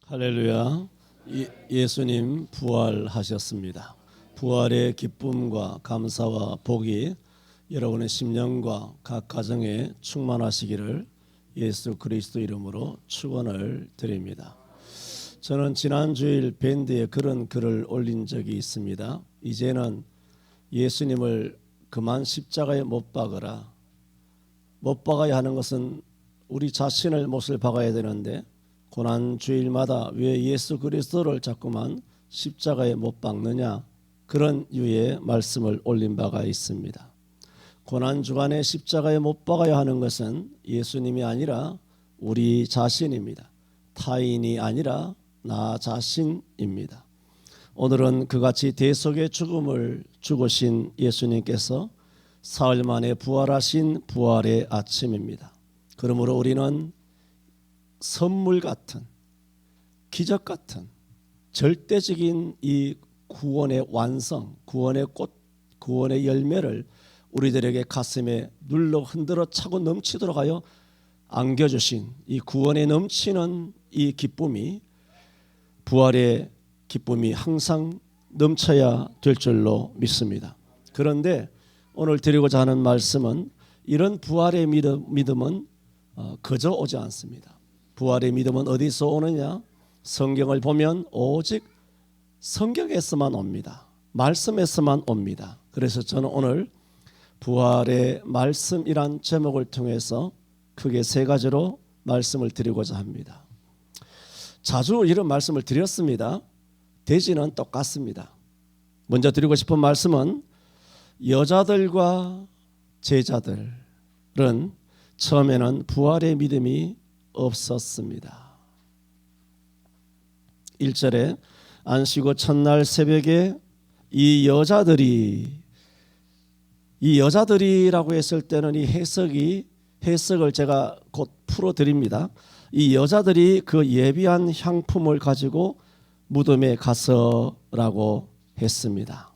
할렐루야. 예수님 부활하셨습니다. 부활의 기쁨과 감사와 복이 여러분의 심령과 각 가정에 충만하시기를 예수 그리스도 이름으로 축원을 드립니다. 저는 지난 주일 밴드에 그런 글을 올린 적이 있습니다. 이제는 예수님을 그만 십자가에 못 박으라. 못 박아야 하는 것은 우리 자신을 못을 박아야 되는데 고난 주일마다 왜 예수 그리스도를 자꾸만 십자가에 못 박느냐, 그런 유의 말씀을 올린 바가 있습니다. 고난 주간에 십자가에 못 박아야 하는 것은 예수님이 아니라 우리 자신입니다. 타인이 아니라 나 자신입니다. 오늘은 그같이 대속의 죽음을 죽으신 예수님께서 사흘 만에 부활하신 부활의 아침입니다. 그러므로 우리는 선물 같은, 기적 같은 절대적인 이 구원의 완성, 구원의 꽃, 구원의 열매를 우리들에게 가슴에 눌러 흔들어 차고 넘치도록 하여 안겨주신 이 구원에 넘치는 이 기쁨이, 부활의 기쁨이 항상 넘쳐야 될 줄로 믿습니다. 그런데 오늘 드리고자 하는 말씀은 이런 부활의 믿음은 그저 오지 않습니다. 부활의 믿음은 어디서 오느냐? 성경을 보면 오직 성경에서만 옵니다. 말씀에서만 옵니다. 그래서 저는 오늘 부활의 말씀이란 제목을 통해서 크게 세 가지로 말씀을 드리고자 합니다. 자주 이런 말씀을 드렸습니다. 대지는 똑같습니다. 먼저 드리고 싶은 말씀은 여자들과 제자들은 처음에는 부활의 믿음이 없었습니다. 1절에 안식오 첫날 새벽에 이 여자들이라고 했을 때는 이 해석을 제가 곧 풀어드립니다. 이 여자들이 그 예비한 향품을 가지고 무덤에 가서라고 했습니다.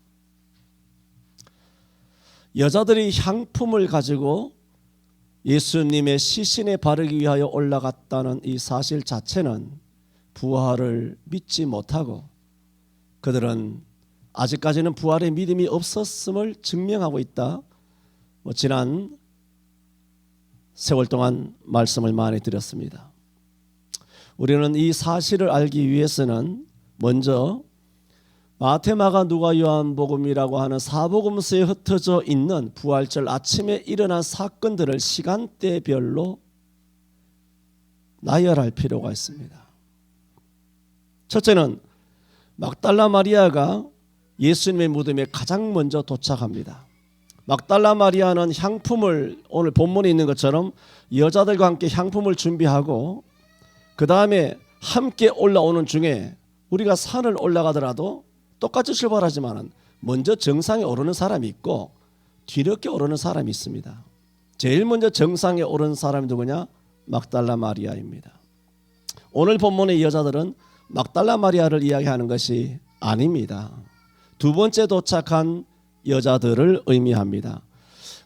여자들이 향품을 가지고 예수님의 시신에 바르기 위하여 올라갔다는 이 사실 자체는 부활을 믿지 못하고 그들은 아직까지는 부활의 믿음이 없었음을 증명하고 있다. 지난 세월 동안 말씀을 많이 드렸습니다. 우리는 이 사실을 알기 위해서는 먼저 마태, 마가, 누가, 요한복음이라고 하는 사복음서에 흩어져 있는 부활절 아침에 일어난 사건들을 시간대별로 나열할 필요가 있습니다. 첫째는 막달라 마리아가 예수님의 무덤에 가장 먼저 도착합니다. 막달라 마리아는 향품을, 오늘 본문에 있는 것처럼 여자들과 함께 향품을 준비하고 그 다음에 함께 올라오는 중에, 우리가 산을 올라가더라도 똑같이 출발하지만 먼저 정상에 오르는 사람이 있고 뒤늦게 오르는 사람이 있습니다. 제일 먼저 정상에 오른 사람이 누구냐? 막달라 마리아입니다. 오늘 본문의 여자들은 막달라 마리아를 이야기하는 것이 아닙니다. 두 번째 도착한 여자들을 의미합니다.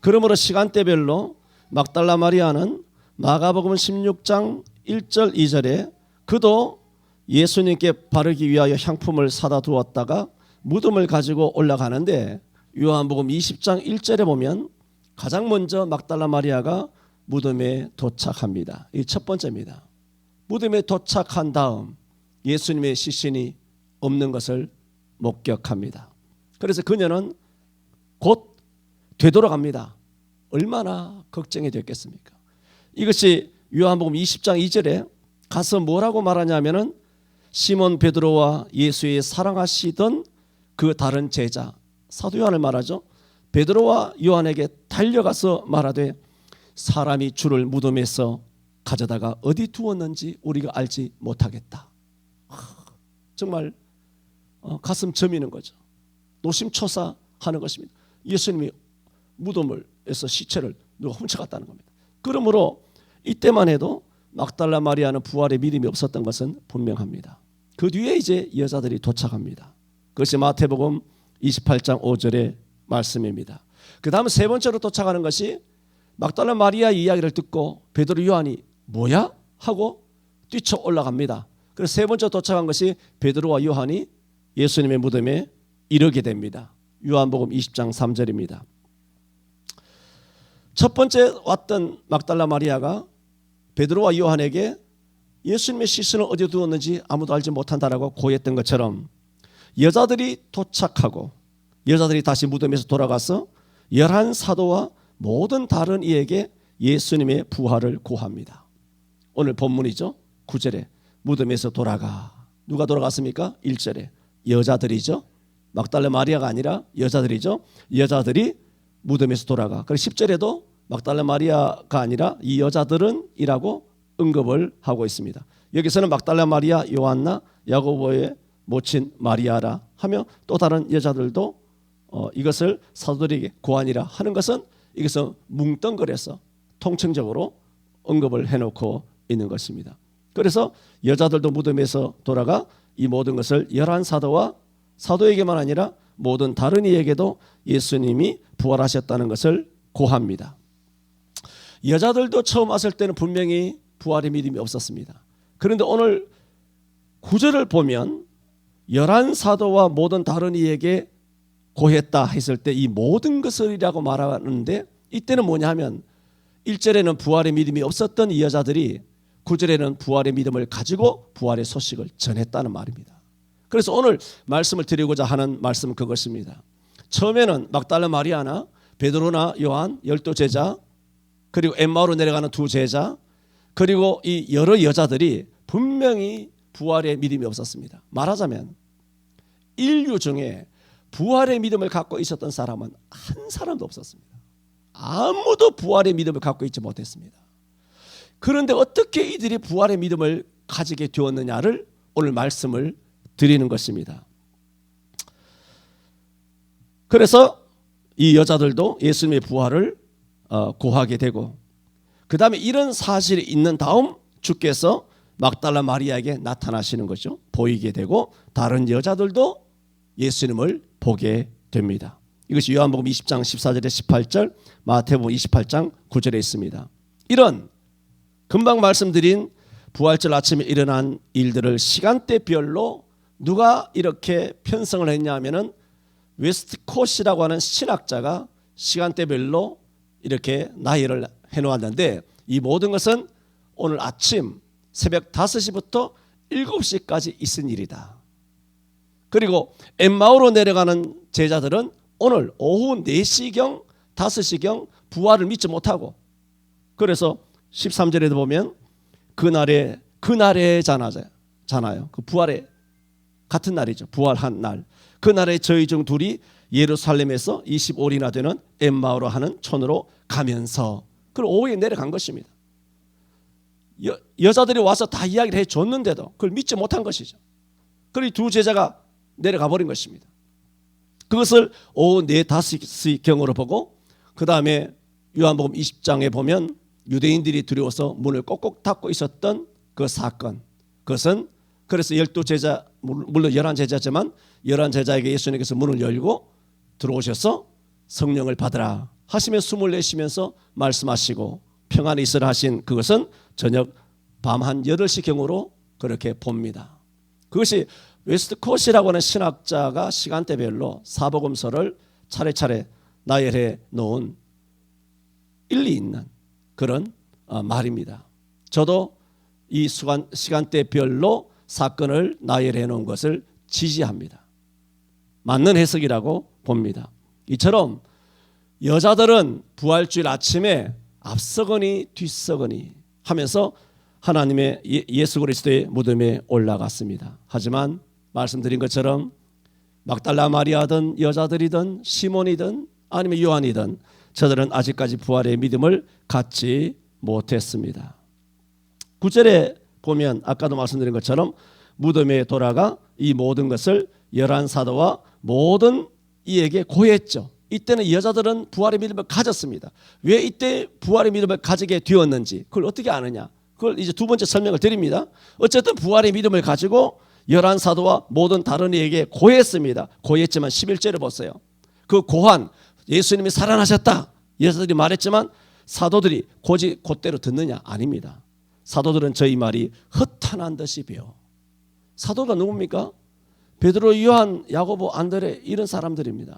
그러므로 시간대별로 막달라 마리아는 마가복음 16장 1절 2절에 그도 예수님께 바르기 위하여 향품을 사다 두었다가 무덤을 가지고 올라가는데, 요한복음 20장 1절에 보면 가장 먼저 막달라 마리아가 무덤에 도착합니다. 이 첫 번째입니다. 무덤에 도착한 다음 예수님의 시신이 없는 것을 목격합니다. 그래서 그녀는 곧 되돌아갑니다. 얼마나 걱정이 됐겠습니까? 이것이 요한복음 20장 2절에 가서 뭐라고 말하냐면은 시몬 베드로와 예수의 사랑하시던 그 다른 제자, 사도 요한을 말하죠. 베드로와 요한에게 달려가서 말하되 사람이 주를 무덤에서 가져다가 어디 두었는지 우리가 알지 못하겠다. 정말 가슴 저미는 거죠. 노심초사하는 것입니다. 예수님이 무덤에서 시체를 누가 훔쳐갔다는 겁니다. 그러므로 이때만 해도 막달라 마리아는 부활의 믿음이 없었던 것은 분명합니다. 그 뒤에 이제 여자들이 도착합니다. 그것이 마태복음 28장 5절의 말씀입니다. 그 다음 세 번째로 도착하는 것이 막달라 마리아의 이야기를 듣고 베드로 요한이 뭐야? 하고 뛰쳐 올라갑니다. 그래서 세 번째 도착한 것이 베드로와 요한이 예수님의 무덤에 이르게 됩니다. 요한복음 20장 3절입니다. 첫 번째 왔던 막달라 마리아가 베드로와 요한에게 예수님의 시신을 어디에 두었는지 아무도 알지 못한다라고 고했던 것처럼 여자들이 도착하고 여자들이 다시 무덤에서 돌아가서 11사도와 모든 다른 이에게 예수님의 부활을 고합니다. 오늘 본문이죠. 9절에 무덤에서 돌아가. 누가 돌아갔습니까? 1절에 여자들이죠. 막달라 마리아가 아니라 여자들이죠. 여자들이 무덤에서 돌아가. 그리고 10절에도 막달라 마리아가 아니라 이 여자들은 이라고 언급을 하고 있습니다. 여기서는 막달라 마리아, 요한나, 야고보의 모친 마리아라 하며 또 다른 여자들도 이것을 사도들에게 고하니라 하는 것은 이것은 뭉뚱그려서 통칭적으로 언급을 해놓고 있는 것입니다. 그래서 여자들도 무덤에서 돌아가 이 모든 것을 11사도와 사도에게만 아니라 모든 다른 이에게도 예수님이 부활하셨다는 것을 고합니다. 여자들도 처음 왔을 때는 분명히 부활의 믿음이 없었습니다. 그런데 오늘 9절을 보면 11사도와 모든 다른 이에게 고했다 했을 때 이 모든 것을이라고 말하는데 이때는 뭐냐 하면 1절에는 부활의 믿음이 없었던 이 여자들이 9절에는 부활의 믿음을 가지고 부활의 소식을 전했다는 말입니다. 그래서 오늘 말씀을 드리고자 하는 말씀은 그것입니다. 처음에는 막달라 마리아나 베드로나 요한 12제자 그리고 엠마오로 내려가는 두 제자 그리고 이 여러 여자들이 분명히 부활의 믿음이 없었습니다. 말하자면 인류 중에 부활의 믿음을 갖고 있었던 사람은 한 사람도 없었습니다. 아무도 부활의 믿음을 갖고 있지 못했습니다. 그런데 어떻게 이들이 부활의 믿음을 가지게 되었느냐를 오늘 말씀을 드리는 것입니다. 그래서 이 여자들도 예수님의 부활을 고하게 되고 그 다음에 이런 사실이 있는 다음 주께서 막달라 마리아에게 나타나시는 거죠. 보이게 되고 다른 여자들도 예수님을 보게 됩니다. 이것이 요한복음 20장 14절에 18절 마태복음 28장 9절에 있습니다. 이런 금방 말씀드린 부활절 아침에 일어난 일들을 시간대별로 누가 이렇게 편성을 했냐 하면은 웨스트콧이라고 하는 신학자가 시간대별로 이렇게 나열을 해놓았는데 이 모든 것은 오늘 아침 새벽 5시부터 7시까지 있은 일이다. 그리고 엠마오로 내려가는 제자들은 오늘 오후 4시경 5시경 부활을 믿지 못하고 그래서 13절에도 보면 그날에잖아요. 그 부활의 같은 날이죠. 부활한 날. 그날에 저희 중 둘이 예루살렘에서 25리나 되는 엠마오로 하는 촌으로 가면서 그리고 오후에 내려간 것입니다. 여자들이 와서 다 이야기를 해줬는데도 그걸 믿지 못한 것이죠. 그리고 두 제자가 내려가 버린 것입니다. 그것을 오후 4, 5시경으로 보고 그 다음에 요한복음 20장에 보면 유대인들이 두려워서 문을 꼭꼭 닫고 있었던 그 사건 그것은 그래서 12제자 물론 11제자지만 11제자에게 예수님께서 문을 열고 들어오셔서 성령을 받으라 하시며 숨을 내쉬면서 말씀하시고 평안이 있으라 하신 그것은 저녁 밤 한 8시경으로 그렇게 봅니다. 그것이 웨스트콧이라고 하는 신학자가 시간대별로 사복음서를 차례차례 나열해 놓은 일리 있는 그런 말입니다. 저도 이 시간대별로 사건을 나열해 놓은 것을 지지합니다. 맞는 해석이라고 봅니다. 이처럼 여자들은 부활주일 아침에 앞서거니 뒤서거니 하면서 하나님의 예수 그리스도의 무덤에 올라갔습니다. 하지만 말씀드린 것처럼 막달라 마리아든 여자들이든 시몬이든 아니면 요한이든 저들은 아직까지 부활의 믿음을 갖지 못했습니다. 9절에 보면 아까도 말씀드린 것처럼 무덤에 돌아가 이 모든 것을 11사도와 모든 이에게 고했죠. 이때는 여자들은 부활의 믿음을 가졌습니다. 왜 이때 부활의 믿음을 가지게 되었는지 그걸 어떻게 아느냐. 그걸 이제 두 번째 설명을 드립니다. 어쨌든 부활의 믿음을 가지고 11사도와 모든 다른 이에게 고했습니다. 고했지만 11절을 보세요. 그 고한 예수님이 살아나셨다. 여자들이 말했지만 사도들이 곧대로 듣느냐? 아닙니다. 사도들은 저희 말이 허탄한 듯이 배워 사도가 누굽니까? 베드로, 요한, 야고보, 안드레 이런 사람들입니다.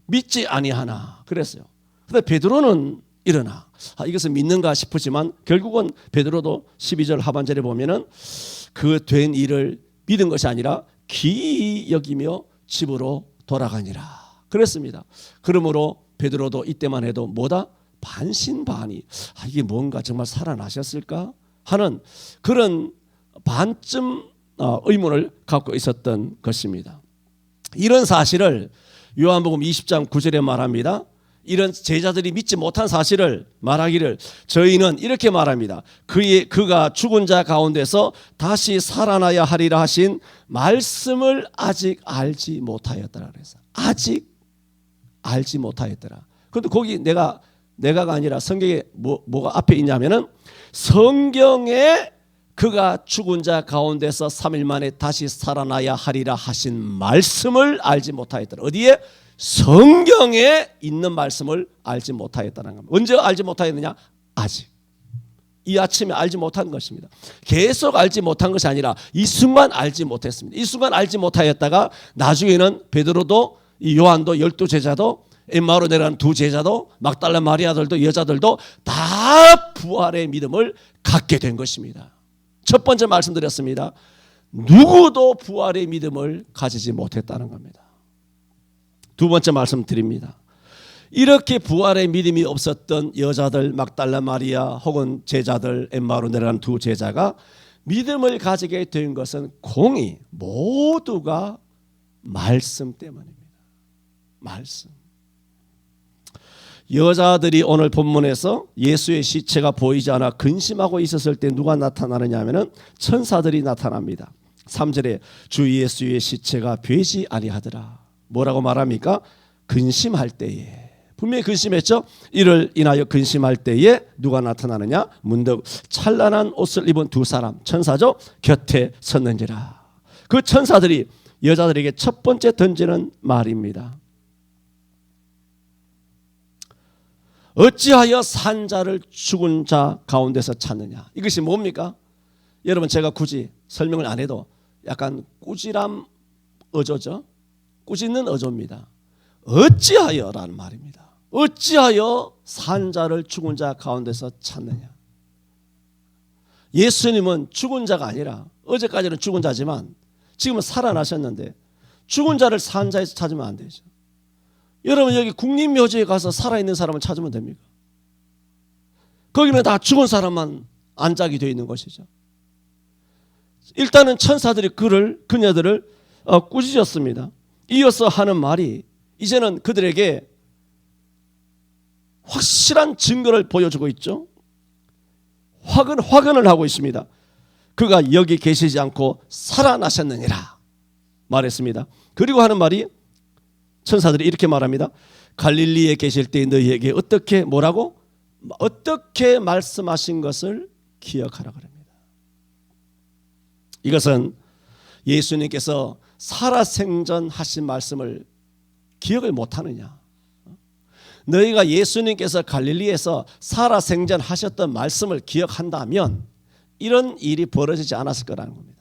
믿지 아니하나 그랬어요. 그런데 베드로는 일어나. 이것은 믿는가 싶었지만 결국은 베드로도 12절 하반절에 보면은 그 된 일을 믿은 것이 아니라 기이 여기며 집으로 돌아가니라 그랬습니다. 그러므로 베드로도 이때만 해도 뭐다? 반신반의. 이게 뭔가 정말 살아나셨을까 하는 그런 반쯤 의문을 갖고 있었던 것입니다. 이런 사실을 요한복음 20장 9절에 말합니다. 이런 제자들이 믿지 못한 사실을 말하기를 저희는 이렇게 말합니다. 그가 죽은 자 가운데서 다시 살아나야 하리라 하신 말씀을 아직 알지 못하였더라 그래서 아직 알지 못하였더라. 그런데 거기 내가가 아니라 성경에 뭐가 앞에 있냐면은 성경에 그가 죽은 자 가운데서 3일 만에 다시 살아나야 하리라 하신 말씀을 알지 못하였더라. 어디에? 성경에 있는 말씀을 알지 못하였다는 겁니다. 언제 알지 못하였느냐? 아직. 이 아침에 알지 못한 것입니다. 계속 알지 못한 것이 아니라 이 순간 알지 못했습니다. 이 순간 알지 못하였다가 나중에는 베드로도 이 요한도 12제자도 엠마오로 내려간 2제자도 막달라 마리아들도 여자들도 다 부활의 믿음을 갖게 된 것입니다. 첫 번째 말씀드렸습니다. 누구도 부활의 믿음을 가지지 못했다는 겁니다. 두 번째 말씀드립니다. 이렇게 부활의 믿음이 없었던 여자들 막달라 마리아 혹은 제자들 엠마오로 내려간 2제자가 믿음을 가지게 된 것은 공히 모두가 말씀 때문입니다. 말씀. 여자들이 오늘 본문에서 예수의 시체가 보이지 않아 근심하고 있었을 때 누가 나타나느냐 하면은 천사들이 나타납니다. 3절에 주 예수의 시체가 베지 아니하더라. 뭐라고 말합니까? 근심할 때에. 분명히 근심했죠. 이를 인하여 근심할 때에 누가 나타나느냐? 문득 찬란한 옷을 입은 2사람 천사죠. 곁에 섰는지라. 그 천사들이 여자들에게 첫 번째 던지는 말입니다. 어찌하여 산 자를 죽은 자 가운데서 찾느냐. 이것이 뭡니까? 여러분 제가 굳이 설명을 안 해도 약간 꾸지람 어조죠. 꾸짖는 어조입니다. 어찌하여라는 말입니다. 어찌하여 산 자를 죽은 자 가운데서 찾느냐. 예수님은 죽은 자가 아니라 어제까지는 죽은 자지만 지금은 살아나셨는데 죽은 자를 산 자에서 찾으면 안 되죠. 여러분 여기 국립묘지에 가서 살아있는 사람을 찾으면 됩니까? 거기는 다 죽은 사람만 안짝이 되어 있는 것이죠. 일단은 천사들이 그녀들을 꾸짖었습니다. 이어서 하는 말이 이제는 그들에게 확실한 증거를 보여주고 있죠. 확언을 하고 있습니다. 그가 여기 계시지 않고 살아나셨느니라 말했습니다. 그리고 하는 말이 천사들이 이렇게 말합니다. 갈릴리에 계실 때 너희에게 어떻게 뭐라고? 어떻게 말씀하신 것을 기억하라 그럽니다. 이것은 예수님께서 살아생전 하신 말씀을 기억을 못하느냐. 너희가 예수님께서 갈릴리에서 살아생전 하셨던 말씀을 기억한다면 이런 일이 벌어지지 않았을 거라는 겁니다.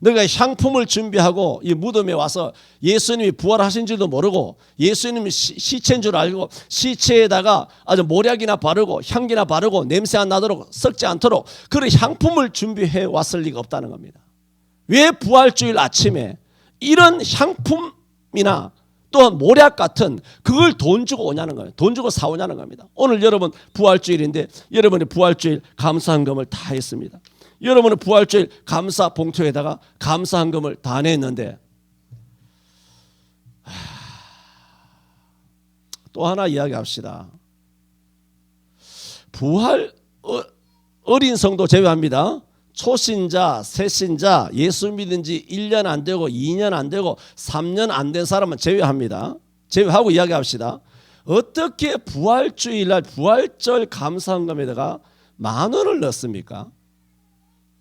너희가 향품을 준비하고 이 무덤에 와서 예수님이 부활하신 줄도 모르고 예수님이 시체인 줄 알고 시체에다가 아주 모략이나 바르고 향기나 바르고 냄새 안 나도록 썩지 않도록 그런 향품을 준비해 왔을 리가 없다는 겁니다. 왜 부활주일 아침에 이런 향품이나 또한 모략 같은 그걸 돈 주고 오냐는 거예요. 돈 주고 사오냐는 겁니다. 오늘 여러분 부활주일인데 여러분이 부활주일 감사헌금을 다 했습니다. 여러분은 부활주일 감사 봉투에다가 감사헌금을 다 냈는데 또 하나 이야기합시다. 부활 어린 성도 제외합니다. 초신자, 새신자, 예수 믿은 지 1년 안 되고 2년 안 되고 3년 안 된 사람은 제외합니다. 제외하고 이야기합시다. 어떻게 부활주일날 부활절 감사헌금에다가 10,000원을 넣습니까?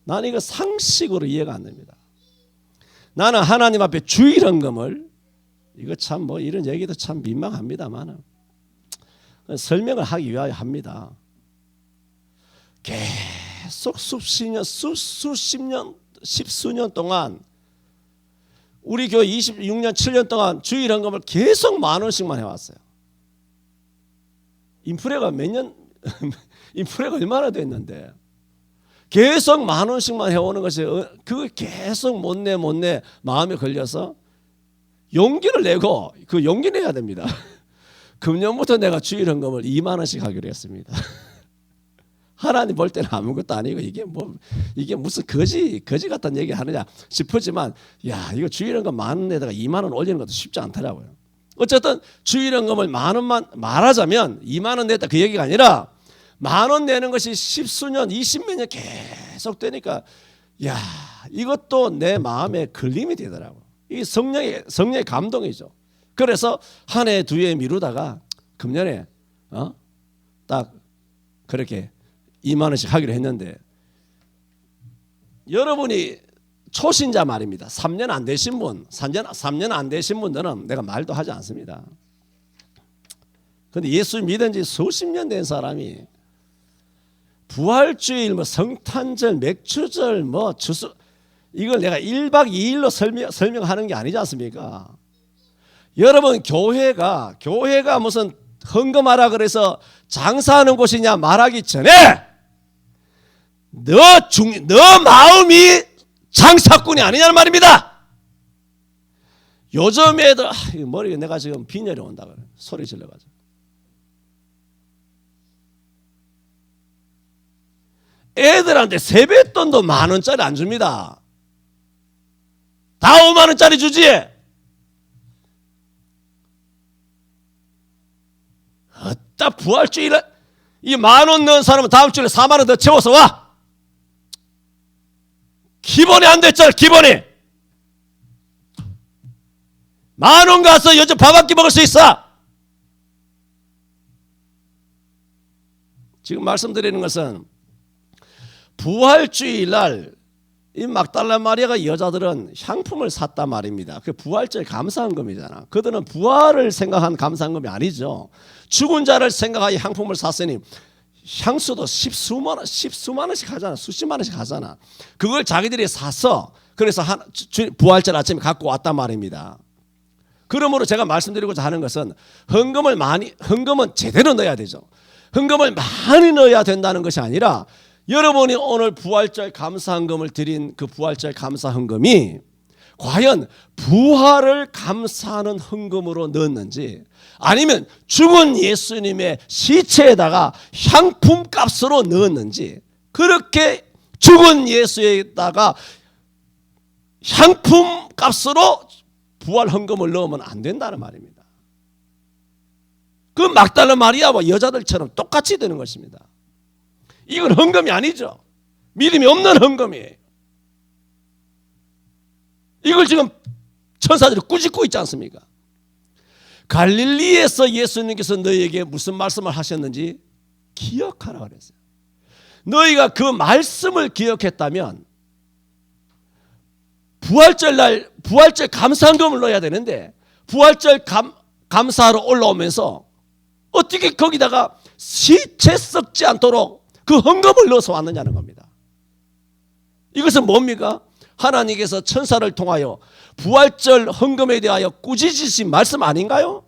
나는 이거 상식으로 이해가 안 됩니다. 나는 하나님 앞에 주일헌금을 이거 참 뭐 이런 얘기도 참 민망합니다만 설명을 하기 위하여 합니다. 계속 수십 년 십수년 동안 우리 교회 26년 7년 동안 주일 헌금을 계속 10,000원씩만 해왔어요. 인프레가 몇 년 인프레가 얼마나 됐는데 계속 10,000원씩만 해오는 것이 그걸 계속 못 내 마음에 걸려서 용기를 내고 그 용기 내야 됩니다. 금년부터 내가 주일 헌금을 20,000원씩 하기로 했습니다. 하나님 볼 때는 아무것도 아니고 이게 무슨 거지 같은 얘기 하느냐 싶었지만 야 이거 주일 헌금 10,000원에다가 20,000원 올리는 것도 쉽지 않더라고요. 어쨌든 주일 헌금을 10,000원만 말하자면 20,000원 냈다 그 얘기가 아니라 10,000원 내는 것이 십수년 20몇 년 계속 되니까 야 이것도 내 마음에 걸림이 되더라고요. 이 성령의 감동이죠. 그래서 한 해 두 해 미루다가 금년에 딱 그렇게 20,000원씩 하기로 했는데 여러분이 초신자 말입니다. 3년 안 되신 분, 3년 안 되신 분들은 내가 말도 하지 않습니다. 그런데 예수 믿은 지 수십 년 된 사람이 부활주일, 성탄절, 맥주절, 주수 이걸 내가 1박 2일로 설명하는 게 아니지 않습니까? 여러분 교회가 무슨 헌금하라 그래서 장사하는 곳이냐 말하기 전에 너 마음이 장사꾼이 아니냐는 말입니다. 요즘 애들 머리가 내가 지금 빈혈이 온다 그래 소리 질러가지고 애들한테 세뱃돈도 10,000원짜리 안 줍니다. 다 50,000원짜리 주지. 어따 부활주일에 이 10,000원 넣은 사람은 다음 주일에 40,000원 더 채워서 와. 기본이 안 됐잖아. 기본이 10,000원 가서 요즘 밥 한 끼 먹을 수 있어. 지금 말씀드리는 것은 부활주일 날 이 막달라 마리아가 여자들은 향품을 샀단 말입니다. 그 부활절 감사헌금이잖아. 그들은 부활을 생각한 감사헌금이 아니죠. 죽은 자를 생각하여 향품을 샀으니 향수도 십수만원씩 하잖아. 수십만원씩 하잖아. 그걸 자기들이 사서 그래서 부활절 아침에 갖고 왔단 말입니다. 그러므로 제가 말씀드리고자 하는 것은 헌금은 제대로 넣어야 되죠. 헌금을 많이 넣어야 된다는 것이 아니라 여러분이 오늘 부활절 감사헌금을 드린 그 부활절 감사헌금이 과연 부활을 감사하는 헌금으로 넣었는지 아니면 죽은 예수님의 시체에다가 향품 값으로 넣었는지 그렇게 죽은 예수에다가 향품 값으로 부활 헌금을 넣으면 안 된다는 말입니다. 그 막달라 마리아와 여자들처럼 똑같이 되는 것입니다. 이건 헌금이 아니죠. 믿음이 없는 헌금이에요. 이걸 지금 천사들이 꾸짖고 있지 않습니까? 갈릴리에서 예수님께서 너희에게 무슨 말씀을 하셨는지 기억하라 그랬어요. 너희가 그 말씀을 기억했다면 부활절 날 부활절 감사헌금을 넣어야 되는데 부활절 감사하러 올라오면서 어떻게 거기다가 시체 썩지 않도록 그 헌금을 넣어서 왔느냐는 겁니다. 이것은 뭡니까? 하나님께서 천사를 통하여 부활절 헌금에 대하여 꾸짖으신 말씀 아닌가요?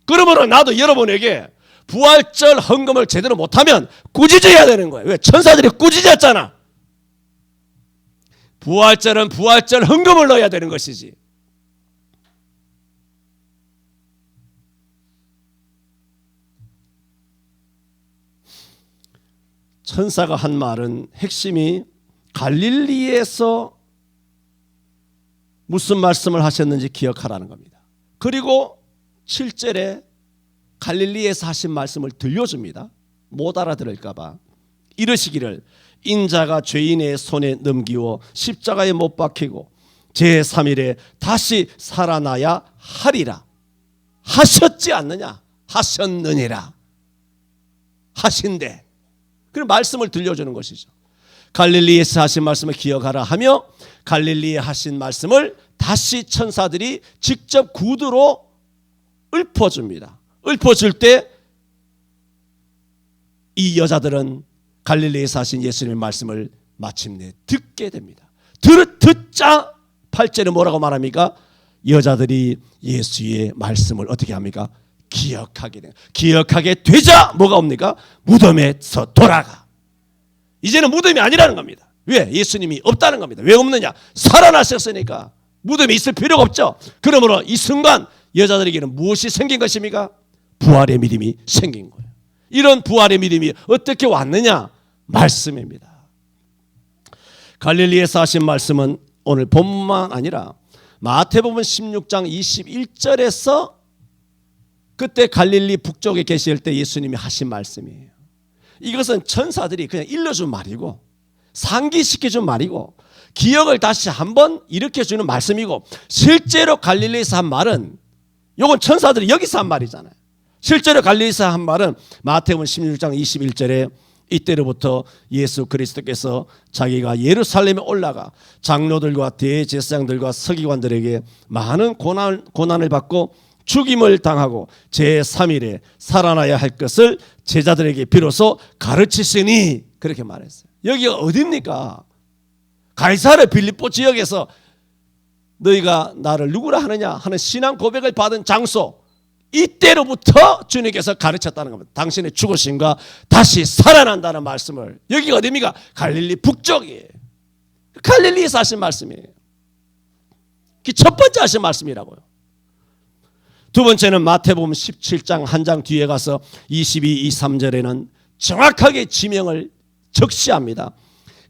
그러므로 나도 여러분에게 부활절 헌금을 제대로 못하면 꾸짖어야 되는 거예요. 왜? 천사들이 꾸짖었잖아. 부활절은 부활절 헌금을 넣어야 되는 것이지. 천사가 한 말은 핵심이 갈릴리에서 무슨 말씀을 하셨는지 기억하라는 겁니다. 그리고 7절에 갈릴리에서 하신 말씀을 들려줍니다. 못 알아들을까 봐. 이르시기를 인자가 죄인의 손에 넘기워 십자가에 못 박히고 제3일에 다시 살아나야 하리라. 하셨지 않느냐? 하셨느니라. 하신대. 그런 말씀을 들려주는 것이죠. 갈릴리에서 하신 말씀을 기억하라 하며 갈릴리에 하신 말씀을 다시 천사들이 직접 구두로 읊어줍니다. 읊어줄 때 이 여자들은 갈릴리에서 하신 예수님의 말씀을 마침내 듣게 됩니다. 듣자 8절에 뭐라고 말합니까? 여자들이 예수의 말씀을 어떻게 합니까? 기억하게 돼요. 기억하게 되자 뭐가 옵니까? 무덤에서 돌아가. 이제는 무덤이 아니라는 겁니다. 왜? 예수님이 없다는 겁니다. 왜 없느냐? 살아나셨으니까 무덤에 있을 필요가 없죠. 그러므로 이 순간 여자들에게는 무엇이 생긴 것입니까? 부활의 믿음이 생긴 거예요. 이런 부활의 믿음이 어떻게 왔느냐? 말씀입니다. 갈릴리에서 하신 말씀은 오늘 본문만 아니라 마태복음 16장 21절에서 그때 갈릴리 북쪽에 계실 때 예수님이 하신 말씀이에요. 이것은 천사들이 그냥 일러준 말이고 상기시켜준 말이고 기억을 다시 한번 일으켜주는 말씀이고, 실제로 갈릴리에서 한 말은 이건 천사들이 여기서 한 말이잖아요. 실제로 갈릴리에서 한 말은 마태복음 16장 21절에 이때로부터 예수 그리스도께서 자기가 예루살렘에 올라가 장로들과 대제사장들과 서기관들에게 많은 고난을 받고 죽임을 당하고 제3일에 살아나야 할 것을 제자들에게 비로소 가르치시니, 그렇게 말했어요. 여기가 어디입니까? 가이사랴 빌립보 지역에서 너희가 나를 누구라 하느냐 하는 신앙 고백을 받은 장소, 이때로부터 주님께서 가르쳤다는 겁니다. 당신의 죽으심과 다시 살아난다는 말씀을. 여기가 어디입니까? 갈릴리 북쪽이에요. 갈릴리에서 하신 말씀이에요. 첫 번째 하신 말씀이라고요. 두 번째는 마태복음 17장 한 장 뒤에 가서 22, 23절에는 정확하게 지명을 적시합니다.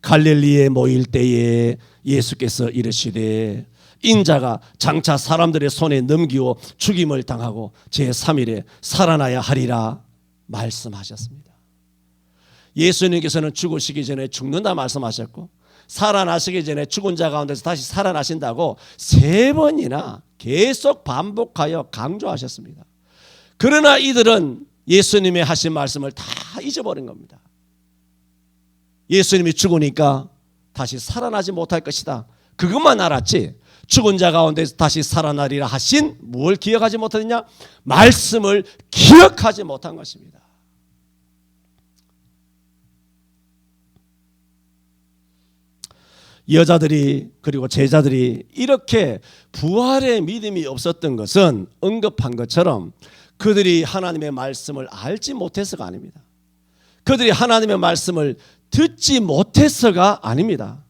갈릴리에 모일 때에 예수께서 이르시되 인자가 장차 사람들의 손에 넘기고 죽임을 당하고 제3일에 살아나야 하리라 말씀하셨습니다. 예수님께서는 죽으시기 전에 죽는다 말씀하셨고, 살아나시기 전에 죽은 자 가운데서 다시 살아나신다고 3번이나 계속 반복하여 강조하셨습니다. 그러나 이들은 예수님의 하신 말씀을 다 잊어버린 겁니다. 예수님이 죽으니까 다시 살아나지 못할 것이다, 그것만 알았지 죽은 자 가운데서 다시 살아나리라 하신 뭘 기억하지 못하느냐? 말씀을 기억하지 못한 것입니다. 여자들이 그리고 제자들이 이렇게 부활의 믿음이 없었던 것은 언급한 것처럼 그들이 하나님의 말씀을 알지 못해서가 아닙니다. 그들이 하나님의 말씀을 듣지 못해서가 아닙니다.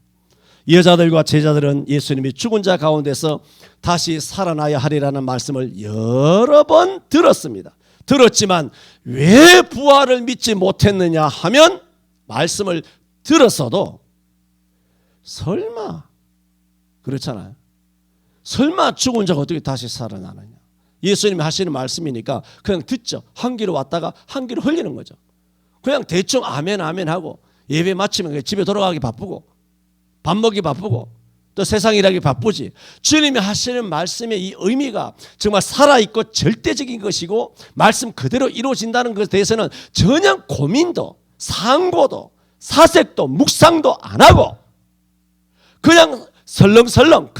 여자들과 제자들은 예수님이 죽은 자 가운데서 다시 살아나야 하리라는 말씀을 여러 번 들었습니다. 들었지만 왜 부활을 믿지 못했느냐 하면, 말씀을 들었어도 설마, 그렇잖아요. 설마 죽은 자가 어떻게 다시 살아나느냐. 예수님이 하시는 말씀이니까 그냥 듣죠. 한 귀로 왔다가 한 귀로 흘리는 거죠. 그냥 대충 아멘 아멘 하고 예배 마치면 집에 돌아가기 바쁘고 밥 먹기 바쁘고 또 세상 일하기 바쁘지, 주님이 하시는 말씀의 이 의미가 정말 살아있고 절대적인 것이고 말씀 그대로 이루어진다는 것에 대해서는 전혀 고민도 상고도 사색도 묵상도 안 하고 그냥 설렁설렁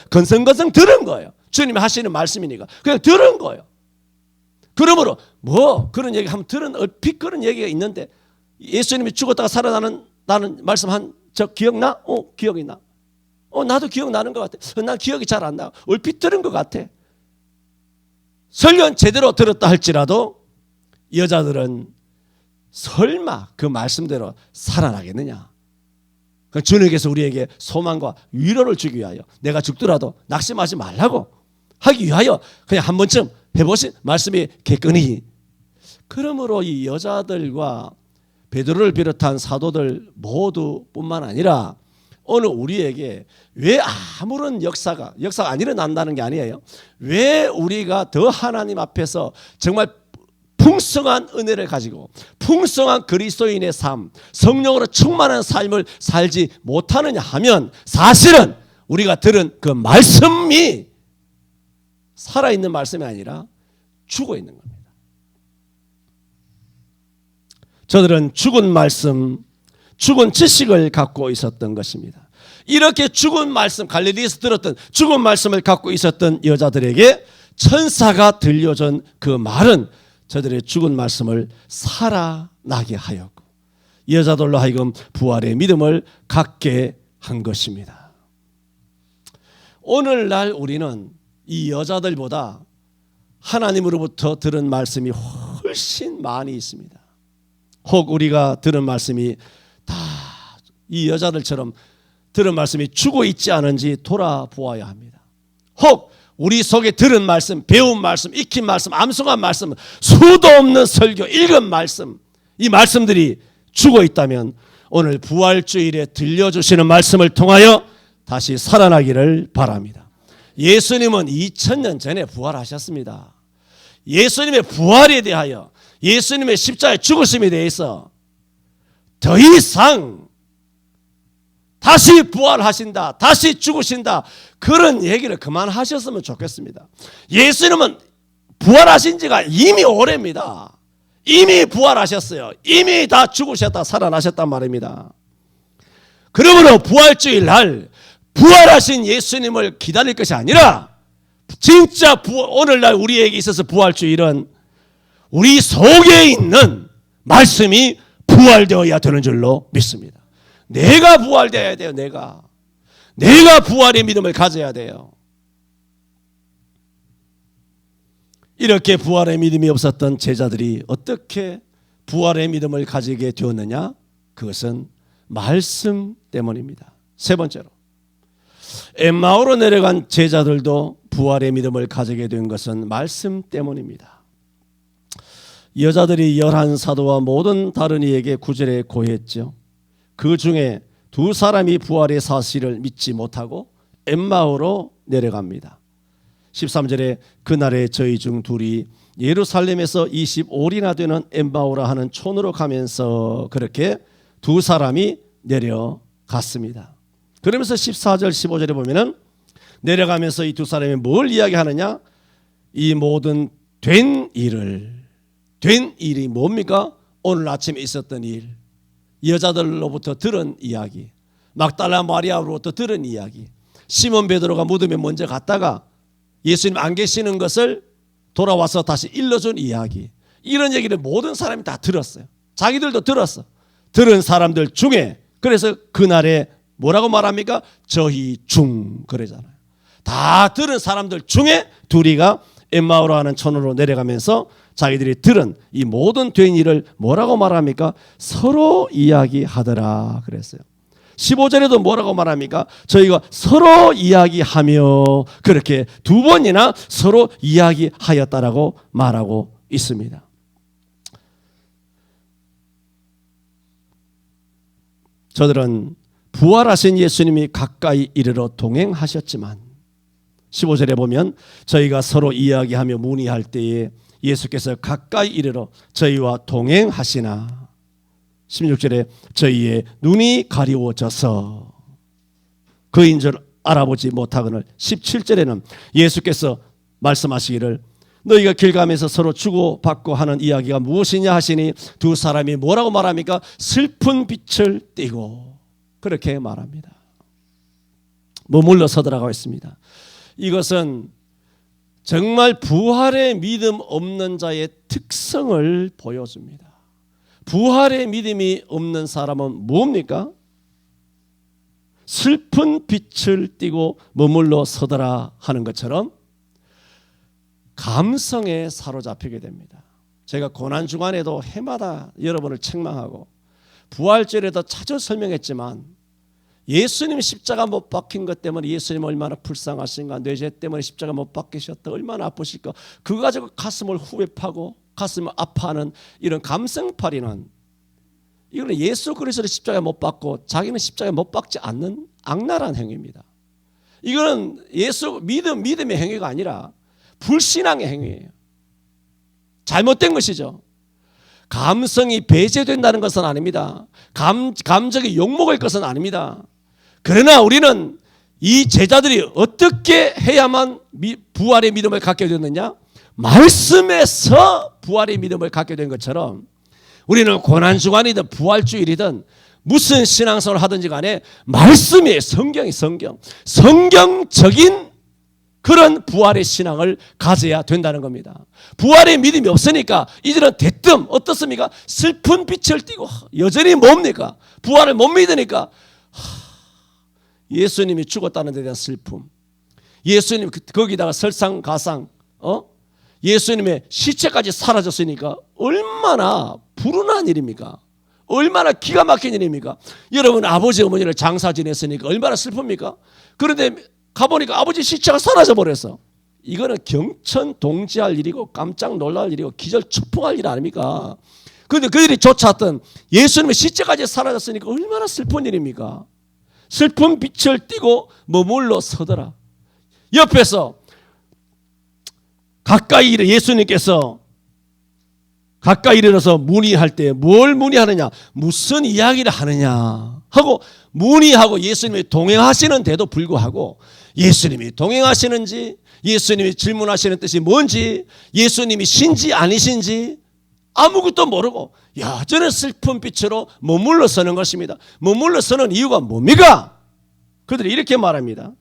건성건성 들은 거예요. 주님이 하시는 말씀이니까 그냥 들은 거예요. 그러므로 뭐 그런 얘기 한번 들은 얼핏 그런 얘기가 있는데, 예수님이 죽었다가 살아나는 말씀 저 기억나? 기억이 나. 나도 기억나는 것 같아. 난 기억이 잘 안 나. 얼핏 들은 것 같아. 설령 제대로 들었다 할지라도 여자들은 설마 그 말씀대로 살아나겠느냐. 주님께서 우리에게 소망과 위로를 주기 위하여, 내가 죽더라도 낙심하지 말라고 하기 위하여 그냥 한 번쯤 해보신 말씀이 겠거니. 그러므로 이 여자들과 베드로를 비롯한 사도들 모두 뿐만 아니라 오늘 우리에게 왜 아무런 역사가 안 일어난다는 게 아니에요. 왜 우리가 더 하나님 앞에서 정말 풍성한 은혜를 가지고 풍성한 그리스도인의 삶, 성령으로 충만한 삶을 살지 못하느냐 하면, 사실은 우리가 들은 그 말씀이 살아있는 말씀이 아니라 죽어 있는 겁니다. 저들은 죽은 말씀, 죽은 지식을 갖고 있었던 것입니다. 이렇게 죽은 말씀, 갈릴리에서 들었던 죽은 말씀을 갖고 있었던 여자들에게 천사가 들려준 그 말은 저들의 죽은 말씀을 살아나게 하였고, 여자들로 하여금 부활의 믿음을 갖게 한 것입니다. 오늘날 우리는 이 여자들보다 하나님으로부터 들은 말씀이 훨씬 많이 있습니다. 혹 우리가 들은 말씀이 다 이 여자들처럼 들은 말씀이 죽어 있지 않은지 돌아보아야 합니다. 혹 우리 속에 들은 말씀, 배운 말씀, 익힌 말씀, 암송한 말씀, 수도 없는 설교, 읽은 말씀, 이 말씀들이 죽어 있다면 오늘 부활주일에 들려주시는 말씀을 통하여 다시 살아나기를 바랍니다. 예수님은 2000년 전에 부활하셨습니다. 예수님의 부활에 대하여, 예수님의 십자가의 죽으심에 대해서 더 이상 다시 부활하신다, 다시 죽으신다, 그런 얘기를 그만하셨으면 좋겠습니다. 예수님은 부활하신 지가 이미 오래입니다. 이미 부활하셨어요. 이미 다 죽으셨다 살아나셨단 말입니다. 그러므로 부활주일 날 부활하신 예수님을 기다릴 것이 아니라 진짜 오늘날 우리에게 있어서 부활주일은 우리 속에 있는 말씀이 부활되어야 되는 줄로 믿습니다. 내가 부활되어야 돼요. 내가 부활의 믿음을 가져야 돼요. 이렇게 부활의 믿음이 없었던 제자들이 어떻게 부활의 믿음을 가지게 되었느냐? 그것은 말씀 때문입니다. 세 번째로, 엠마오로 내려간 제자들도 부활의 믿음을 가지게 된 것은 말씀 때문입니다. 여자들이 11사도와 모든 다른 이에게 9절에 고했죠. 그 중에 2사람이 부활의 사실을 믿지 못하고 엠마오로 내려갑니다. 13절에 그날에 저희 중 둘이 예루살렘에서 25리나 되는 엠마오라 하는 촌으로 가면서 그렇게 2사람이 내려갔습니다. 그러면서 14절 15절에 보면은 내려가면서 이 2사람이 뭘 이야기하느냐? 이 모든 된 일이 뭡니까? 오늘 아침에 있었던 일, 여자들로부터 들은 이야기, 막달라 마리아로부터 들은 이야기, 시몬 베드로가 무덤에 먼저 갔다가 예수님 안 계시는 것을 돌아와서 다시 일러준 이야기, 이런 얘기를 모든 사람이 다 들었어요. 자기들도 들었어. 들은 사람들 중에, 그래서 그날에 뭐라고 말합니까? 저희 중 그러잖아요. 다 들은 사람들 중에 둘이가 엠마오로 하는 촌으로 내려가면서 자기들이 들은 이 모든 된 일을 뭐라고 말합니까? 서로 이야기하더라 그랬어요. 15절에도 뭐라고 말합니까? 저희가 서로 이야기하며, 그렇게 2번이나 서로 이야기하였다라고 말하고 있습니다. 저들은 부활하신 예수님이 가까이 이르러 동행하셨지만 15절에 보면 저희가 서로 이야기하며 문의할 때에 예수께서 가까이 이르러 저희와 동행하시나 16절에 저희의 눈이 가리워져서 그인 줄 알아보지 못하거늘 17절에는 예수께서 말씀하시기를 너희가 길 가면서 서로 주고받고 하는 이야기가 무엇이냐 하시니 2사람이 뭐라고 말합니까? 슬픈 빛을 띠고 그렇게 말합니다. 머물러 서더라고 했습니다. 이것은 정말 부활의 믿음 없는 자의 특성을 보여줍니다. 부활의 믿음이 없는 사람은 뭡니까? 슬픈 빛을 띠고 머물러 서더라 하는 것처럼 감성에 사로잡히게 됩니다. 제가 고난주간에도 해마다 여러분을 책망하고 부활절에도 자주 설명했지만 예수님 십자가 못 박힌 것 때문에 예수님 얼마나 불쌍하신가, 뇌죄 때문에 십자가 못 박히셨다 얼마나 아프실까, 그거 가지고 가슴을 후회파고 가슴을 아파하는 이런 감성팔이는, 이거는 예수 그리스도를 십자가 못 박고 자기는 십자가 못 박지 않는 악랄한 행위입니다. 이거는 예수 믿음의 행위가 아니라 불신앙의 행위예요. 잘못된 것이죠. 감성이 배제된다는 것은 아닙니다. 감정이 욕먹을 것은 아닙니다. 그러나 우리는 이 제자들이 어떻게 해야만 부활의 믿음을 갖게 됐느냐? 말씀에서 부활의 믿음을 갖게 된 것처럼 우리는 고난주간이든 부활주일이든 무슨 신앙생활을 하든지 간에 말씀이에요. 성경적인 그런 부활의 신앙을 가져야 된다는 겁니다. 부활의 믿음이 없으니까 이제는 대뜸 어떻습니까? 슬픈 빛을 띠고 여전히 뭡니까? 부활을 못 믿으니까 예수님이 죽었다는 데 대한 슬픔, 예수님 거기다가 설상가상, 예수님의 시체까지 사라졌으니까 얼마나 불운한 일입니까? 얼마나 기가 막힌 일입니까? 여러분 아버지 어머니를 장사 지냈으니까 얼마나 슬픕니까? 그런데 가보니까 아버지 시체가 사라져 버렸어. 이거는 경천동지할 일이고 깜짝 놀랄 일이고 기절초풍할 일 아닙니까? 그런데 그들이 쫓았던 예수님의 시체까지 사라졌으니까 얼마나 슬픈 일입니까? 슬픈 빛을 띠고 머물러 서더라. 옆에서 가까이 예수님께서 가까이 이르러서 문의할 때 뭘 문의하느냐, 무슨 이야기를 하느냐 하고 문의하고 예수님이 동행하시는데도 불구하고 예수님이 동행하시는지, 예수님이 질문하시는 뜻이 뭔지, 예수님이 신지 아니신지 아무것도 모르고 여전히 슬픈 빛으로 머물러 서는 것입니다. 머물러 서는 이유가 뭡니까? 그들이 이렇게 말합니다.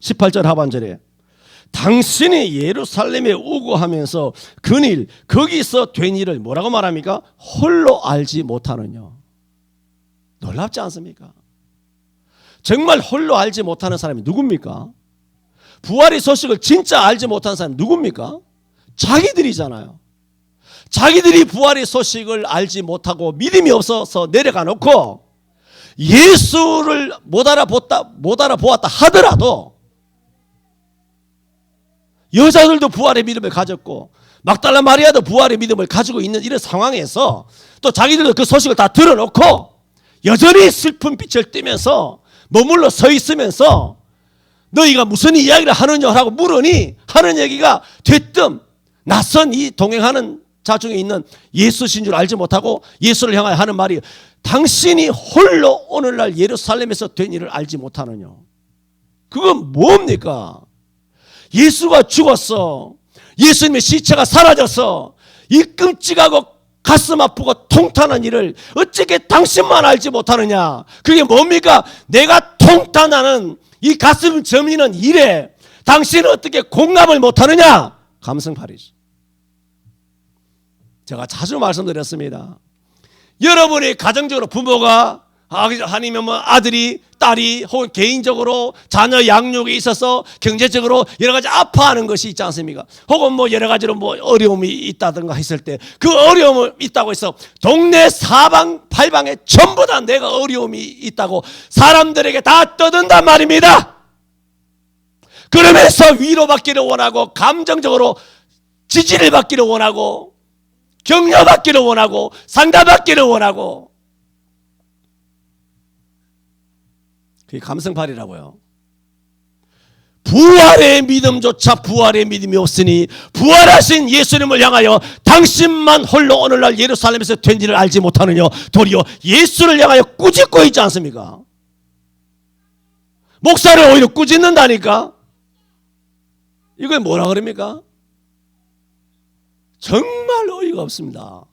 18절 하반절에 당신이 예루살렘에 오고 하면서 그일 거기서 된 일을 뭐라고 말합니까? 홀로 알지 못하느냐. 놀랍지 않습니까? 정말 홀로 알지 못하는 사람이 누굽니까? 부활의 소식을 진짜 알지 못하는 사람이 누굽니까? 자기들이잖아요. 자기들이 부활의 소식을 알지 못하고 믿음이 없어서 내려가 놓고 예수를 못 알아보았다 하더라도 여자들도 부활의 믿음을 가졌고 막달라 마리아도 부활의 믿음을 가지고 있는 이런 상황에서 또 자기들도 그 소식을 다 들어놓고 여전히 슬픈 빛을 띠면서 머물러 서 있으면서 너희가 무슨 이야기를 하느냐라고 물으니 하는 얘기가 되뜸 낯선 이 동행하는 자 중에 있는 예수신 줄 알지 못하고 예수를 향하여 하는 말이 당신이 홀로 오늘날 예루살렘에서 된 일을 알지 못하느냐. 그건 뭡니까? 예수가 죽었어. 예수님의 시체가 사라졌어. 이 끔찍하고 가슴 아프고 통탄한 일을 어떻게 당신만 알지 못하느냐. 그게 뭡니까? 내가 통탄하는 이 가슴 저미는 일에 당신은 어떻게 공감을 못하느냐. 감성팔이죠. 제가 자주 말씀드렸습니다. 여러분이 가정적으로 부모가 아니면 뭐 아들이 딸이 혹은 개인적으로 자녀 양육에 있어서 경제적으로 여러 가지 아파하는 것이 있지 않습니까? 혹은 뭐 여러 가지로 뭐 어려움이 있다든가 했을 때 그 어려움이 있다고 해서 동네 사방 팔방에 전부 다 내가 어려움이 있다고 사람들에게 다 떠든단 말입니다. 그러면서 위로받기를 원하고 감정적으로 지지를 받기를 원하고 격려받기를 원하고 상담받기를 원하고 그게 감성팔이라고요. 부활의 믿음조차 부활의 믿음이 없으니 부활하신 예수님을 향하여 당신만 홀로 오늘날 예루살렘에서 된 일을 알지 못하느냐. 도리어 예수를 향하여 꾸짖고 있지 않습니까? 목사를 오히려 꾸짖는다니까. 이게 뭐라 그럽니까? 정말 어이가 없습니다.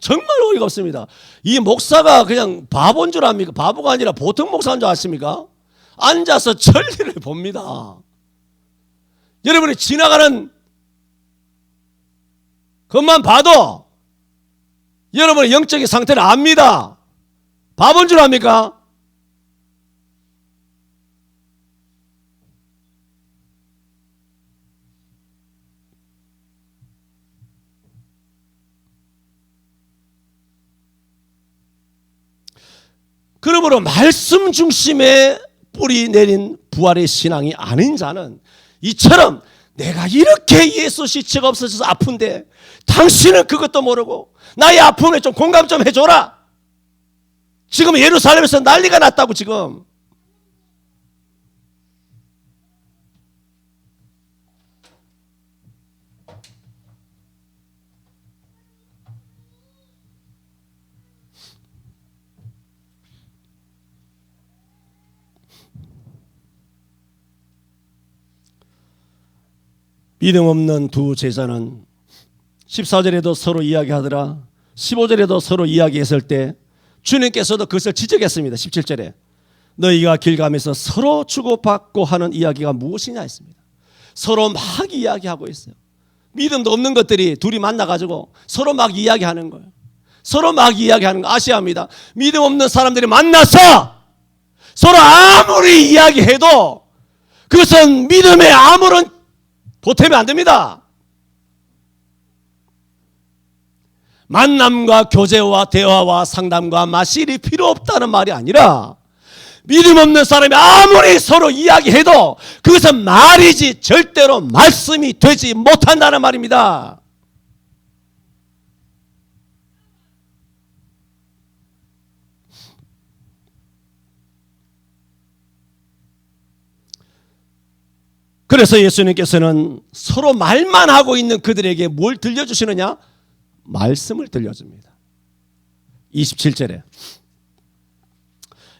정말 어이가 없습니다. 이 목사가 그냥 바보인 줄 압니까? 바보가 아니라 보통 목사인 줄 아십니까? 앉아서 천리를 봅니다. 여러분이 지나가는 것만 봐도 여러분의 영적인 상태를 압니다. 바보인 줄 압니까? 그러므로 말씀 중심에 뿌리 내린 부활의 신앙이 아닌 자는 이처럼 내가 이렇게 예수 시체가 없어져서 아픈데 당신은 그것도 모르고 나의 아픔에 좀 공감 좀 해줘라. 지금 예루살렘에서 난리가 났다고 지금. 믿음 없는 두 제자는 14절에도 서로 이야기하더라. 15절에도 서로 이야기했을 때 주님께서도 그것을 지적했습니다. 17절에 너희가 길 가면서 서로 주고받고 하는 이야기가 무엇이냐 했습니다. 서로 막 이야기하고 있어요. 믿음도 없는 것들이 둘이 만나가지고 서로 막 이야기하는 거예요. 서로 막 이야기하는 거 아셔야 합니다. 믿음 없는 사람들이 만나서 서로 아무리 이야기해도 그것은 믿음에 아무런 보탬이 안 됩니다. 만남과 교제와 대화와 상담과 마실이 필요 없다는 말이 아니라 믿음 없는 사람이 아무리 서로 이야기해도 그것은 말이지 절대로 말씀이 되지 못한다는 말입니다. 그래서 예수님께서는 서로 말만 하고 있는 그들에게 뭘 들려주시느냐? 말씀을 들려줍니다. 27절에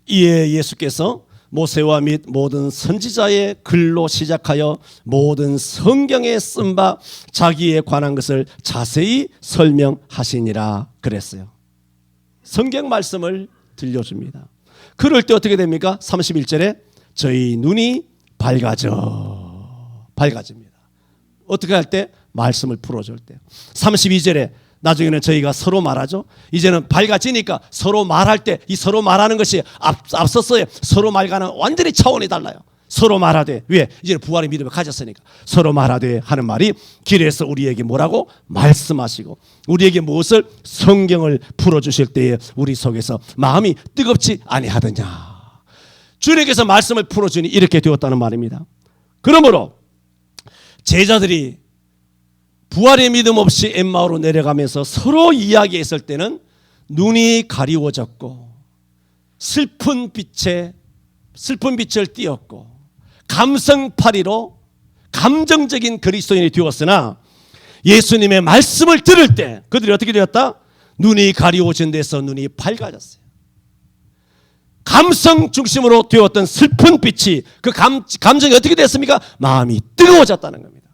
이에 예수께서 모세와 및 모든 선지자의 글로 시작하여 모든 성경에 쓴 바 자기에 관한 것을 자세히 설명하시니라 그랬어요. 성경 말씀을 들려줍니다. 그럴 때 어떻게 됩니까? 31절에 저희 눈이 밝아집니다. 어떻게 할 때? 말씀을 풀어줄 때. 32절에 나중에는 저희가 서로 말하죠. 이제는 밝아지니까 서로 말할 때 이 서로 말하는 것이 앞서서의 서로 말과는 완전히 차원이 달라요. 서로 말하되 왜? 이제는 부활의 믿음을 가졌으니까 서로 말하되 하는 말이 길에서 우리에게 뭐라고? 말씀하시고 우리에게 무엇을? 성경을 풀어주실 때에 우리 속에서 마음이 뜨겁지 아니하더냐. 주님께서 말씀을 풀어주니 이렇게 되었다는 말입니다. 그러므로 제자들이 부활의 믿음 없이 엠마오로 내려가면서 서로 이야기했을 때는 눈이 가리워졌고 슬픈 빛을 띄었고 감성파리로 감정적인 그리스도인이 되었으나 예수님의 말씀을 들을 때 그들이 어떻게 되었다? 눈이 가리워진 데서 눈이 밝아졌어요. 감성 중심으로 되었던 슬픈 빛이 그 감정이 어떻게 됐습니까? 마음이 뜨거워졌다는 겁니다.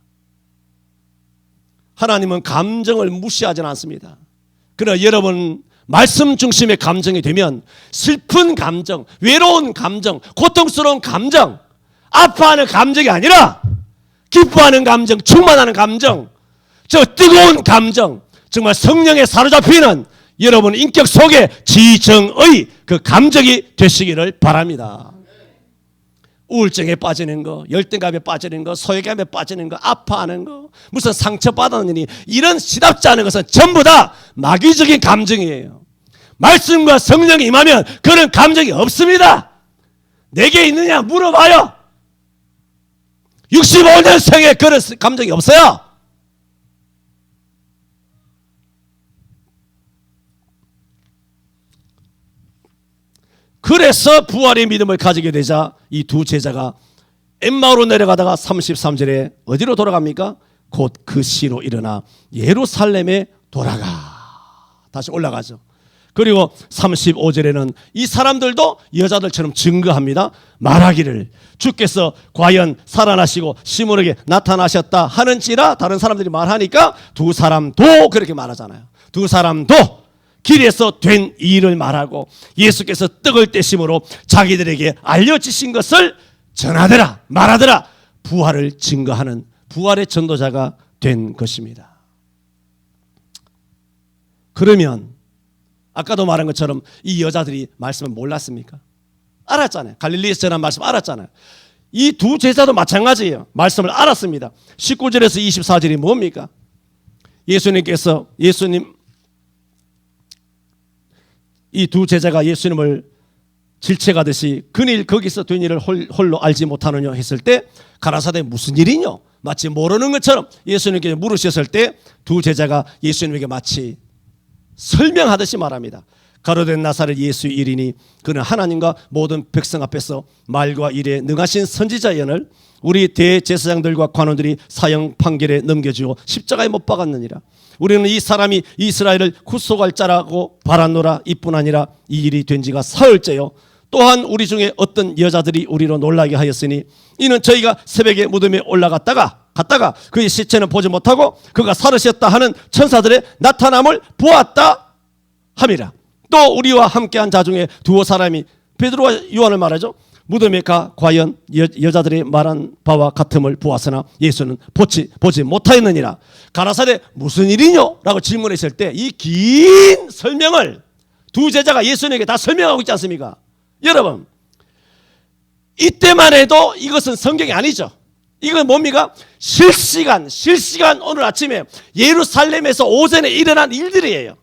하나님은 감정을 무시하지는 않습니다. 그러나 여러분 말씀 중심의 감정이 되면 슬픈 감정, 외로운 감정, 고통스러운 감정, 아파하는 감정이 아니라 기뻐하는 감정, 충만하는 감정, 저 뜨거운 감정, 정말 성령에 사로잡히는 여러분 인격 속에 지정의 그 감정이 되시기를 바랍니다. 우울증에 빠지는 거, 열등감에 빠지는 거, 소외감에 빠지는 거, 아파하는 거, 무슨 상처받았느니 이런 시답지 않은 것은 전부 다 마귀적인 감정이에요. 말씀과 성령이 임하면 그런 감정이 없습니다. 내게 있느냐 물어봐요. 65년생에 그런 감정이 없어요. 그래서 부활의 믿음을 가지게 되자 이 두 제자가 엠마오로 내려가다가 33절에 어디로 돌아갑니까? 곧 그 시로 일어나 예루살렘에 돌아가. 다시 올라가죠. 그리고 35절에는 이 사람들도 여자들처럼 증거합니다. 말하기를 주께서 과연 살아나시고 시몬에게 나타나셨다 하는지라. 다른 사람들이 말하니까 두 사람도 그렇게 말하잖아요. 두 사람도 길에서 된 일을 말하고 예수께서 떡을 떼심으로 자기들에게 알려주신 것을 전하더라 말하더라. 부활을 증거하는 부활의 전도자가 된 것입니다. 그러면 아까도 말한 것처럼 이 여자들이 말씀을 몰랐습니까? 알았잖아요. 갈릴리에서 전한 말씀 알았잖아요. 이 두 제자도 마찬가지예요. 말씀을 알았습니다. 19절에서 24절이 뭡니까? 이 두 제자가 예수님을 질책하듯이 그일 거기서 된 일을 홀로 알지 못하느냐 했을 때 가라사대 무슨 일이뇨? 마치 모르는 것처럼 예수님께 물으셨을 때 두 제자가 예수님에게 마치 설명하듯이 말합니다. 가로된 나사렛 예수 이리니 그는 하나님과 모든 백성 앞에서 말과 일에 능하신 선지자연을 우리 대제사장들과 관원들이 사형 판결에 넘겨주고 십자가에 못 박았느니라. 우리는 이 사람이 이스라엘을 구속할 자라고 바라노라. 이뿐 아니라 이 일이 된 지가 사흘째요. 또한 우리 중에 어떤 여자들이 우리로 놀라게 하였으니 이는 저희가 새벽에 무덤에 올라갔다가 그의 시체는 보지 못하고 그가 살으셨다 하는 천사들의 나타남을 보았다 함이라. 또 우리와 함께한 자 중에 두어 사람이 베드로와 요한을 말하죠. 무덤에 가 과연 여자들이 말한 바와 같음을 보았으나 예수는 보지 못하였느니라. 가라사대 무슨 일이뇨? 라고 질문했을 때 이 긴 설명을 두 제자가 예수님에게 다 설명하고 있지 않습니까? 여러분, 이때만 해도 이것은 성경이 아니죠. 이건 뭡니까? 실시간 오늘 아침에 예루살렘에서 오전에 일어난 일들이에요.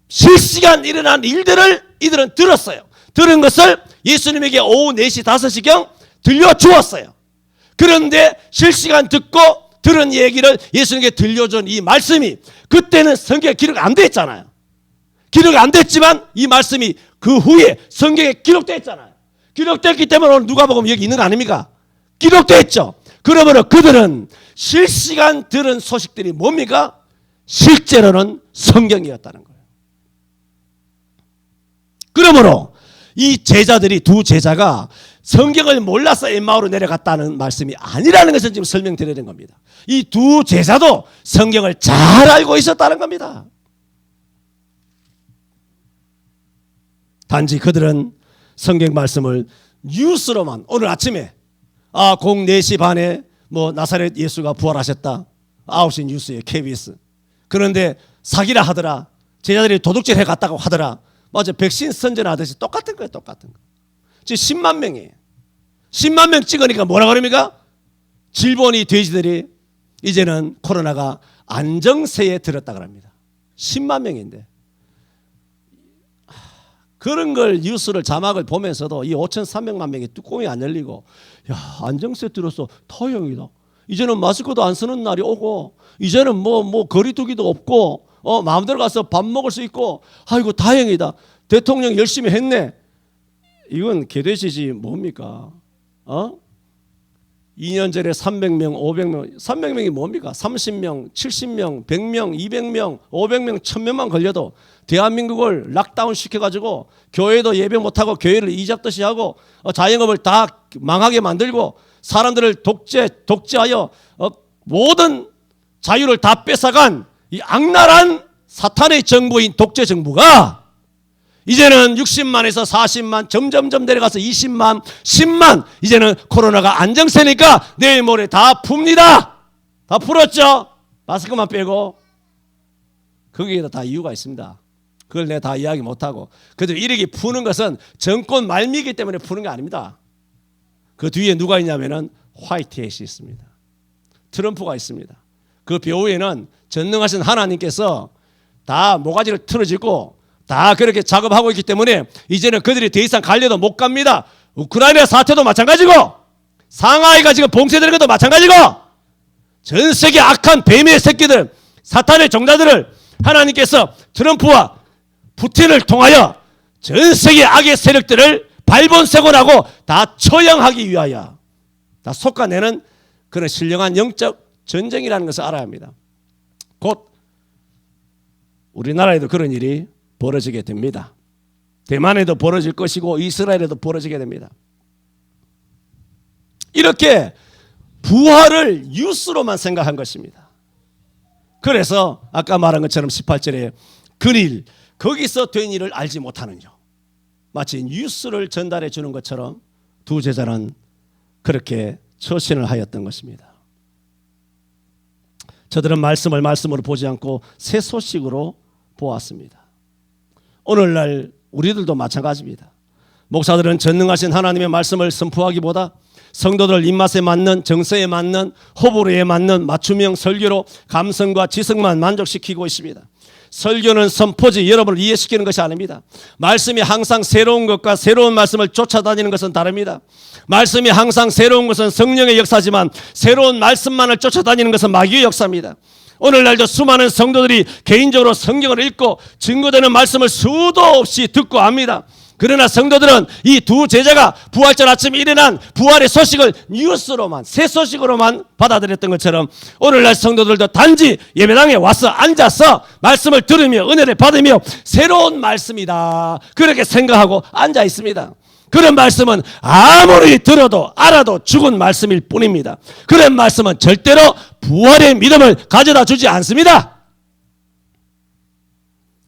실시간 일어난 일들을 이들은 들었어요. 들은 것을 예수님에게 오후 4시 5시경 들려주었어요. 그런데 실시간 듣고 들은 얘기를 예수님께 들려준 이 말씀이 그때는 성경에 기록 안 됐잖아요. 기록이 안 됐지만 이 말씀이 그 후에 성경에 기록됐잖아요. 기록됐기 때문에 오늘 누가복음 여기 있는 거 아닙니까? 기록됐죠. 그러므로 그들은 실시간 들은 소식들이 뭡니까? 실제로는 성경이었다는 거예요. 그러므로 이 제자들이 두 제자가 성경을 몰라서 엠마오로 내려갔다는 말씀이 아니라는 것을 지금 설명드리는 겁니다. 이 두 제자도 성경을 잘 알고 있었다는 겁니다. 단지 그들은 성경 말씀을 뉴스로만 오늘 아침에 4시 반에 나사렛 예수가 부활하셨다. 9시 뉴스에 KBS. 그런데 사기라 하더라. 제자들이 도둑질 해갔다고 하더라. 맞아, 백신 선전하듯이 똑같은 거예요. 똑같은 거. 지금 10만 명이에요. 10만 명 찍으니까 뭐라 그럽니까? 질본이 돼지들이 이제는 코로나가 안정세에 들었다 그럽니다. 10만 명인데 그런 걸 뉴스를 자막을 보면서도 이 5,300만 명이 뚜껑이 안 열리고 야, 안정세 들어서 토형이다. 이제는 마스크도 안 쓰는 날이 오고 이제는 뭐 거리두기도 없고 마음대로 가서 밥 먹을 수 있고 아이고 다행이다. 대통령 열심히 했네. 이건 개돼지지 뭡니까? 2년 전에 300명, 500명, 300명이 뭡니까? 30명, 70명, 100명, 200명, 500명, 1000명만 걸려도 대한민국을 락다운 시켜가지고 교회도 예배 못하고 교회를 이잡듯이 하고 자영업을 다 망하게 만들고 사람들을 독재하여 모든 자유를 다 뺏어간 이 악랄한 사탄의 정부인 독재 정부가 이제는 60만에서 40만 점점점 내려가서 20만 10만 이제는 코로나가 안정세니까 내일 모레 다 풉니다. 다 풀었죠. 마스크만 빼고. 거기에도 다 이유가 있습니다. 그걸 내가 다 이야기 못하고 그래도 이렇게 푸는 것은 정권 말미기 때문에 푸는 게 아닙니다. 그 뒤에 누가 있냐면은 화이트햇이 있습니다. 트럼프가 있습니다. 그 배후에는 전능하신 하나님께서 다 모가지를 틀어지고 다 그렇게 작업하고 있기 때문에 이제는 그들이 더 이상 갈려도 못 갑니다. 우크라이나 사태도 마찬가지고 상하이가 지금 봉쇄되는 것도 마찬가지고 전 세계 악한 뱀의 새끼들 사탄의 종자들을 하나님께서 트럼프와 푸틴을 통하여 전 세계 악의 세력들을 발본색원하고 다 처형하기 위하여 다 솎아내는 그런 신령한 영적 전쟁이라는 것을 알아야 합니다. 곧 우리나라에도 그런 일이 벌어지게 됩니다. 대만에도 벌어질 것이고 이스라엘에도 벌어지게 됩니다. 이렇게 부활을 뉴스로만 생각한 것입니다. 그래서 아까 말한 것처럼 18절에 그일 거기서 된 일을 알지 못하는요. 마치 뉴스를 전달해 주는 것처럼 두 제자는 그렇게 처신을 하였던 것입니다. 저들은 말씀을 말씀으로 보지 않고 새 소식으로 보았습니다. 오늘날 우리들도 마찬가지입니다. 목사들은 전능하신 하나님의 말씀을 선포하기보다 성도들 입맛에 맞는 정서에 맞는 호불호에 맞는 맞춤형 설교로 감성과 지성만 만족시키고 있습니다. 설교는 선포지 여러분을 이해시키는 것이 아닙니다. 말씀이 항상 새로운 것과 새로운 말씀을 쫓아다니는 것은 다릅니다. 말씀이 항상 새로운 것은 성령의 역사지만 새로운 말씀만을 쫓아다니는 것은 마귀의 역사입니다. 오늘날도 수많은 성도들이 개인적으로 성경을 읽고 증거되는 말씀을 수도 없이 듣고 합니다. 그러나 성도들은 이 두 제자가 부활절 아침에 일어난 부활의 소식을 뉴스로만 새 소식으로만 받아들였던 것처럼 오늘날 성도들도 단지 예배당에 와서 앉아서 말씀을 들으며 은혜를 받으며 새로운 말씀이다 그렇게 생각하고 앉아 있습니다. 그런 말씀은 아무리 들어도 알아도 죽은 말씀일 뿐입니다. 그런 말씀은 절대로 부활의 믿음을 가져다 주지 않습니다.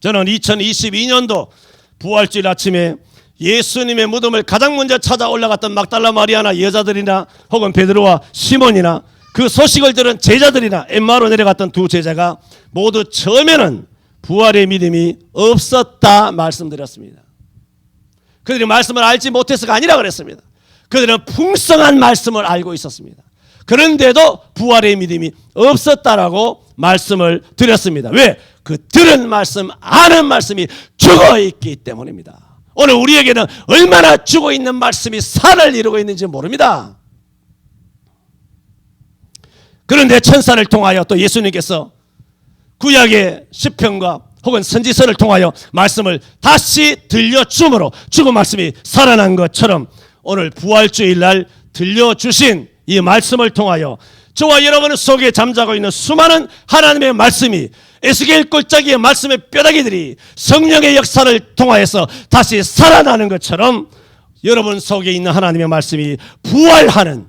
저는 2022년도 부활주일 아침에 예수님의 무덤을 가장 먼저 찾아 올라갔던 막달라 마리아나 여자들이나 혹은 베드로와 시몬이나 그 소식을 들은 제자들이나 엠마로 내려갔던 두 제자가 모두 처음에는 부활의 믿음이 없었다 말씀드렸습니다. 그들이 말씀을 알지 못해서가 아니라 그랬습니다. 그들은 풍성한 말씀을 알고 있었습니다. 그런데도 부활의 믿음이 없었다라고 말씀을 드렸습니다. 왜? 그 들은 말씀, 아는 말씀이 죽어있기 때문입니다. 오늘 우리에게는 얼마나 죽어있는 말씀이 살을 이루고 있는지 모릅니다. 그런데 천사를 통하여 또 예수님께서 구약의 시편과 혹은 선지서를 통하여 말씀을 다시 들려줌으로 죽은 말씀이 살아난 것처럼 오늘 부활주일날 들려주신 이 말씀을 통하여 저와 여러분 속에 잠자고 있는 수많은 하나님의 말씀이 에스겔 꼴짜기의 말씀의 뼈다귀들이 성령의 역사를 통하여서 다시 살아나는 것처럼 여러분 속에 있는 하나님의 말씀이 부활하는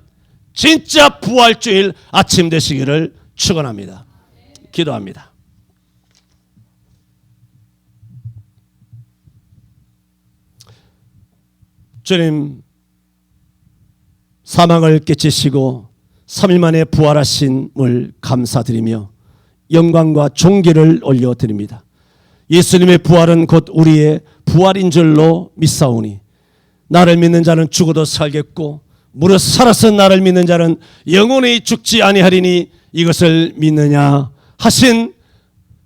진짜 부활주일 아침 되시기를 축원합니다. 기도합니다. 주님, 사망을 깨치시고 3일 만에 부활하심을 감사드리며 영광과 존귀를 올려드립니다. 예수님의 부활은 곧 우리의 부활인 줄로 믿사오니 나를 믿는 자는 죽어도 살겠고 무릇 살아서 나를 믿는 자는 영원히 죽지 아니하리니 이것을 믿느냐 하신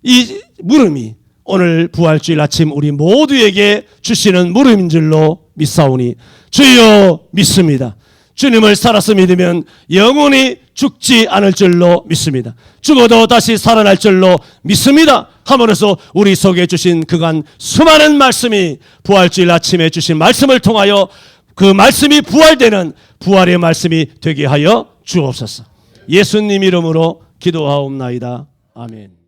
이 물음이 오늘 부활주일 아침 우리 모두에게 주시는 물음인 줄로 믿사오니 주여 믿습니다. 주님을 살아서 믿으면 영원히 죽지 않을 줄로 믿습니다. 죽어도 다시 살아날 줄로 믿습니다. 함으로써 우리 속에 주신 그간 수많은 말씀이 부활주일 아침에 주신 말씀을 통하여 그 말씀이 부활되는 부활의 말씀이 되게 하여 주옵소서. 예수님 이름으로 기도하옵나이다. 아멘.